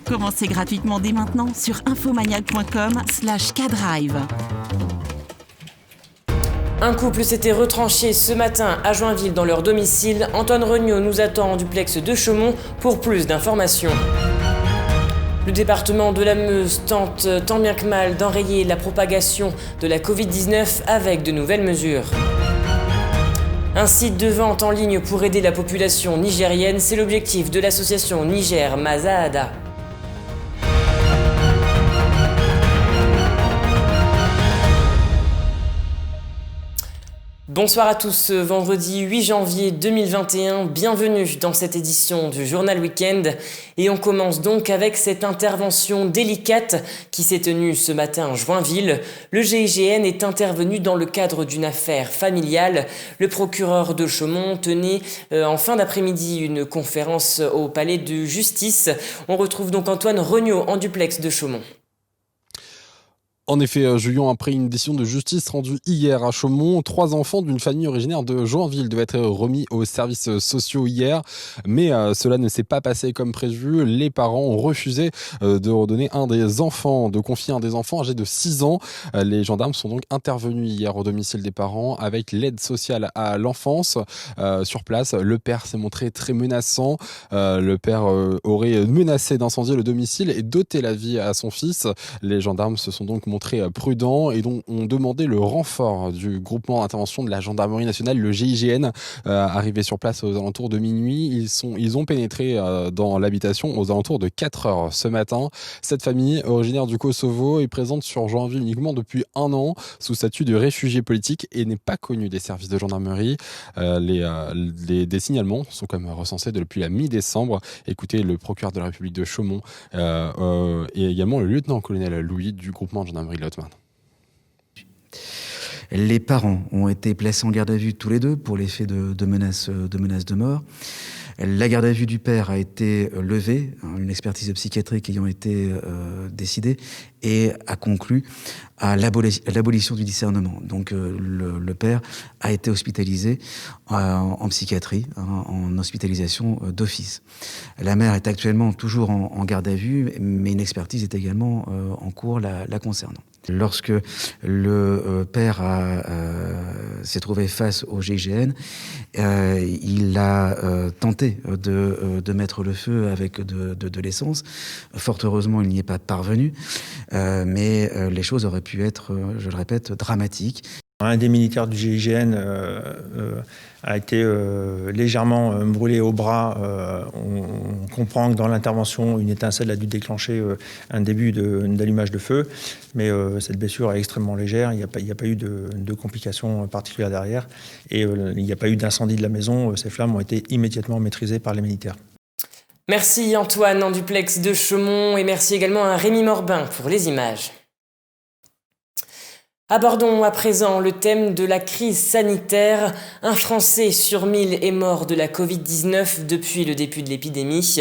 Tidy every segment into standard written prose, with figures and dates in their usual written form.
Commencez gratuitement dès maintenant sur infomaniac.com/K-Drive. Un couple s'était retranché ce matin à Joinville dans leur domicile. Antoine Regnault nous attend en duplex de Chaumont pour plus d'informations. Le département de la Meuse tente tant bien que mal d'enrayer la propagation de la Covid-19 avec de nouvelles mesures. Un site de vente en ligne pour aider la population nigérienne, c'est l'objectif de l'association Niger Mazada. Bonsoir à tous, vendredi 8 janvier 2021, bienvenue dans cette édition du Journal Week-end et on commence donc avec cette intervention délicate qui s'est tenue ce matin à Joinville. Le GIGN est intervenu dans le cadre d'une affaire familiale. Le procureur de Chaumont tenait en fin d'après-midi une conférence au palais de justice. On retrouve donc Antoine Regnault en duplex de Chaumont. En effet, Julien, après une décision de justice rendue hier à Chaumont, 3 enfants d'une famille originaire de Joinville devaient être remis aux services sociaux hier, mais cela ne s'est pas passé comme prévu. Les parents ont refusé de redonner de confier un des enfants âgé de 6 ans. Les gendarmes sont donc intervenus hier au domicile des parents avec l'aide sociale à l'enfance. Sur place, le père s'est montré très menaçant. Le père aurait menacé d'incendier le domicile et d'ôter la vie à son fils. Les gendarmes se sont donc montrés prudents et donc ont demandé le renfort du groupement d'intervention de la gendarmerie nationale, le GIGN, arrivé sur place aux alentours de minuit. Ils ont pénétré dans l'habitation aux alentours de 4 heures ce matin. Cette famille, originaire du Kosovo, est présente sur Joinville uniquement depuis 1 an, sous statut de réfugié politique et n'est pas connue des services de gendarmerie. Des signalements sont quand même recensés depuis la mi-décembre. Écoutez le procureur de la République de Chaumont et également le lieutenant-colonel Louis du groupement de gendarmerie de Haute-Marne. Les parents ont été placés en garde à vue tous les deux pour les faits de menaces de mort. La garde à vue du père a été levée, une expertise psychiatrique ayant été décidée et a conclu à l'abolition du discernement. Donc le père a été hospitalisé en psychiatrie, en hospitalisation d'office. La mère est actuellement toujours en garde à vue, mais une expertise est également en cours la concernant. Lorsque le père s'est trouvé face au GIGN, il a tenté de mettre le feu avec de l'essence. Fort heureusement, il n'y est pas parvenu, mais les choses auraient pu être, je le répète, dramatiques. Un des militaires du GIGN a été légèrement brûlé au bras. On comprend que dans l'intervention, une étincelle a dû déclencher un début d'allumage de feu, mais cette blessure est extrêmement légère. Il n'y a pas eu de complications particulières derrière et il n'y a pas eu d'incendie de la maison. Ces flammes ont été immédiatement maîtrisées par les militaires. Merci Antoine en duplex de Chaumont et merci également à Rémi Morbin pour les images. Abordons à présent le thème de la crise sanitaire. Un Français sur 1000 est mort de la Covid-19 depuis le début de l'épidémie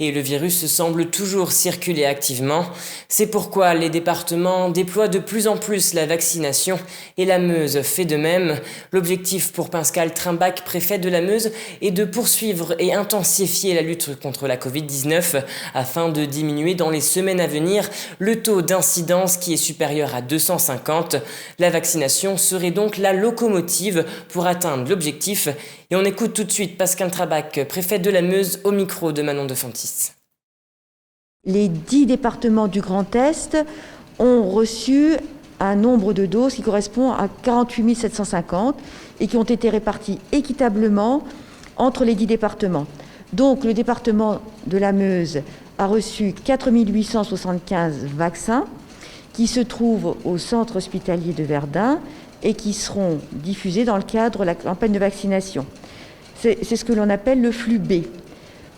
et le virus semble toujours circuler activement. C'est pourquoi les départements déploient de plus en plus la vaccination et la Meuse fait de même. L'objectif pour Pascal Trimbach, préfet de la Meuse, est de poursuivre et intensifier la lutte contre la Covid-19 afin de diminuer dans les semaines à venir le taux d'incidence qui est supérieur à 250. La vaccination serait donc la locomotive pour atteindre l'objectif. Et on écoute tout de suite Pascal Trimbach, préfet de la Meuse, au micro de Manon de Fontis. Les 10 départements du Grand Est ont reçu un nombre de doses qui correspond à 48 750 et qui ont été répartis équitablement entre les 10 départements. Donc le département de la Meuse a reçu 4 875 vaccins qui se trouvent au centre hospitalier de Verdun et qui seront diffusés dans le cadre de la campagne de vaccination. C'est ce que l'on appelle le flux B.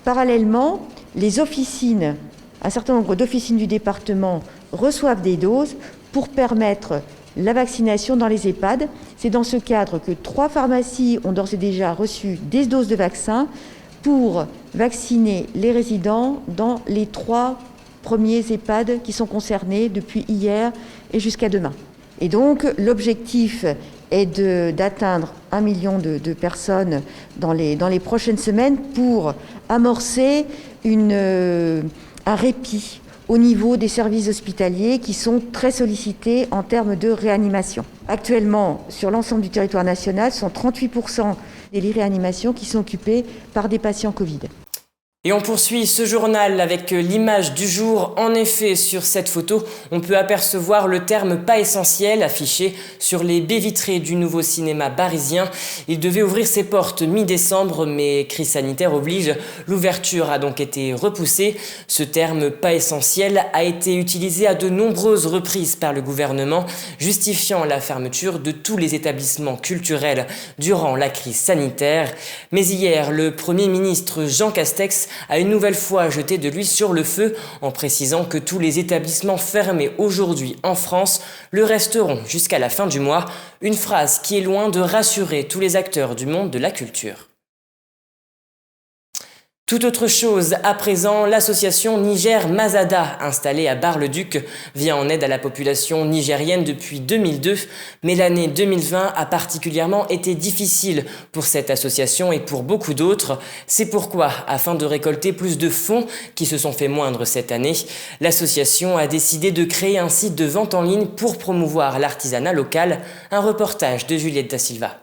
Parallèlement, un certain nombre d'officines du département reçoivent des doses pour permettre la vaccination dans les EHPAD. C'est dans ce cadre que 3 pharmacies ont d'ores et déjà reçu des doses de vaccins pour vacciner les résidents dans les 3 premiers EHPAD qui sont concernés depuis hier et jusqu'à demain. Et donc l'objectif est d'atteindre 1 million de personnes dans les prochaines semaines pour amorcer un un répit au niveau des services hospitaliers qui sont très sollicités en termes de réanimation. Actuellement, sur l'ensemble du territoire national, ce sont 38% des lits réanimation qui sont occupés par des patients Covid. Et on poursuit ce journal avec l'image du jour. En effet, sur cette photo, on peut apercevoir le terme « pas essentiel » affiché sur les baies vitrées du nouveau cinéma parisien. Il devait ouvrir ses portes mi-décembre, mais crise sanitaire oblige. L'ouverture a donc été repoussée. Ce terme « pas essentiel » a été utilisé à de nombreuses reprises par le gouvernement, justifiant la fermeture de tous les établissements culturels durant la crise sanitaire. Mais hier, le Premier ministre Jean Castex a une nouvelle fois jeté de l'huile sur le feu en précisant que tous les établissements fermés aujourd'hui en France le resteront jusqu'à la fin du mois, une phrase qui est loin de rassurer tous les acteurs du monde de la culture. Tout autre chose, à présent, l'association Niger Mazada, installée à Bar-le-Duc, vient en aide à la population nigérienne depuis 2002, mais l'année 2020 a particulièrement été difficile pour cette association et pour beaucoup d'autres. C'est pourquoi, afin de récolter plus de fonds qui se sont fait moindre cette année, l'association a décidé de créer un site de vente en ligne pour promouvoir l'artisanat local. Un reportage de Juliette Da Silva.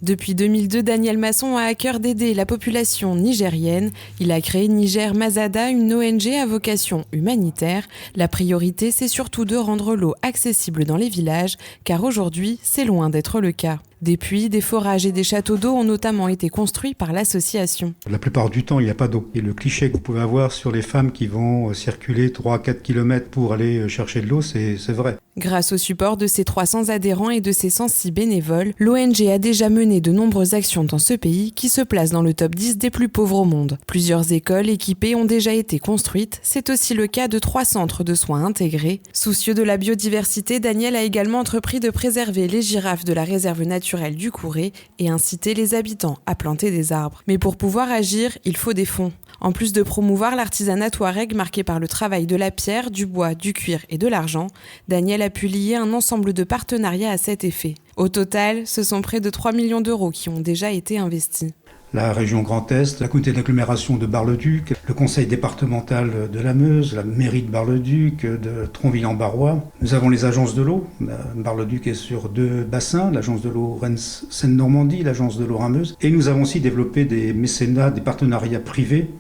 Depuis 2002, Daniel Masson a à cœur d'aider la population nigérienne. Il a créé Niger Mazada, une ONG à vocation humanitaire. La priorité, c'est surtout de rendre l'eau accessible dans les villages, car aujourd'hui, c'est loin d'être le cas. Des puits, des forages et des châteaux d'eau ont notamment été construits par l'association. La plupart du temps, il n'y a pas d'eau. Et le cliché que vous pouvez avoir sur les femmes qui vont circuler 3-4 km pour aller chercher de l'eau, c'est vrai. Grâce au support de ses 300 adhérents et de ses 106 bénévoles, l'ONG a déjà mené de nombreuses actions dans ce pays qui se place dans le top 10 des plus pauvres au monde. Plusieurs écoles équipées ont déjà été construites. C'est aussi le cas de 3 centres de soins intégrés. Soucieux de la biodiversité, Daniel a également entrepris de préserver les girafes de la réserve naturelle du Couré et inciter les habitants à planter des arbres. Mais pour pouvoir agir, il faut des fonds. En plus de promouvoir l'artisanat touareg marqué par le travail de la pierre, du bois, du cuir et de l'argent, Daniel a pu lier un ensemble de partenariats à cet effet. Au total, ce sont près de 3 millions d'euros qui ont déjà été investis. La région Grand Est, la communauté d'agglomération de Bar-le-Duc, le conseil départemental de la Meuse, la mairie de Bar-le-Duc, de Tronville-en-Barrois. Nous avons les agences de l'eau. Bar-le-Duc est sur 2 bassins, l'agence de l'eau Rennes-Seine-Normandie, l'agence de l'eau Rhin-Meuse. Et nous avons aussi développé des mécénats, des partenariats privés,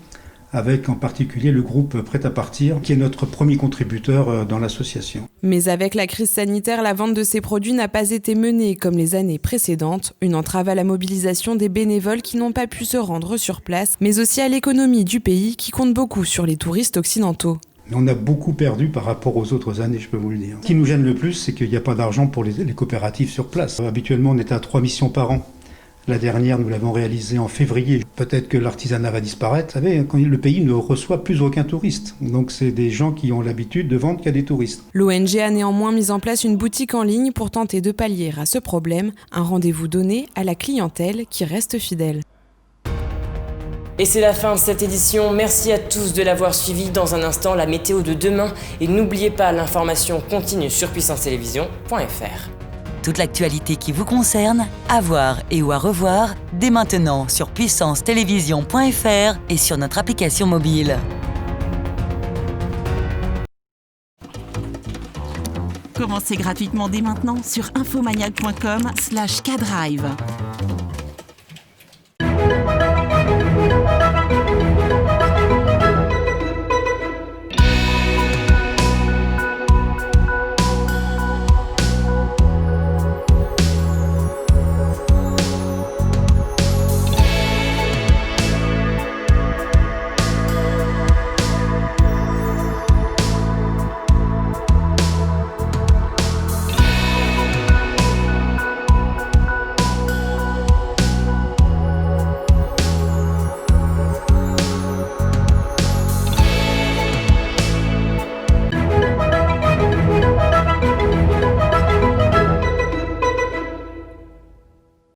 avec en particulier le groupe Prêt à Partir, qui est notre premier contributeur dans l'association. Mais avec la crise sanitaire, la vente de ces produits n'a pas été menée comme les années précédentes. Une entrave à la mobilisation des bénévoles qui n'ont pas pu se rendre sur place, mais aussi à l'économie du pays qui compte beaucoup sur les touristes occidentaux. On a beaucoup perdu par rapport aux autres années, je peux vous le dire. Ce qui nous gêne le plus, c'est qu'il n'y a pas d'argent pour les coopératives sur place. Habituellement, on est à 3 missions par an. La dernière, nous l'avons réalisée en février. Peut-être que l'artisanat va disparaître. Vous savez, quand le pays ne reçoit plus aucun touriste. Donc c'est des gens qui ont l'habitude de vendre qu'à des touristes. L'ONG a néanmoins mis en place une boutique en ligne pour tenter de pallier à ce problème. Un rendez-vous donné à la clientèle qui reste fidèle. Et c'est la fin de cette édition. Merci à tous de l'avoir suivi. Dans un instant, la météo de demain. Et n'oubliez pas, l'information continue sur puissancetélévision.fr. Toute l'actualité qui vous concerne, à voir et ou à revoir, dès maintenant sur puissancetélévision.fr et sur notre application mobile. Commencez gratuitement dès maintenant sur infomaniac.com/K-Drive.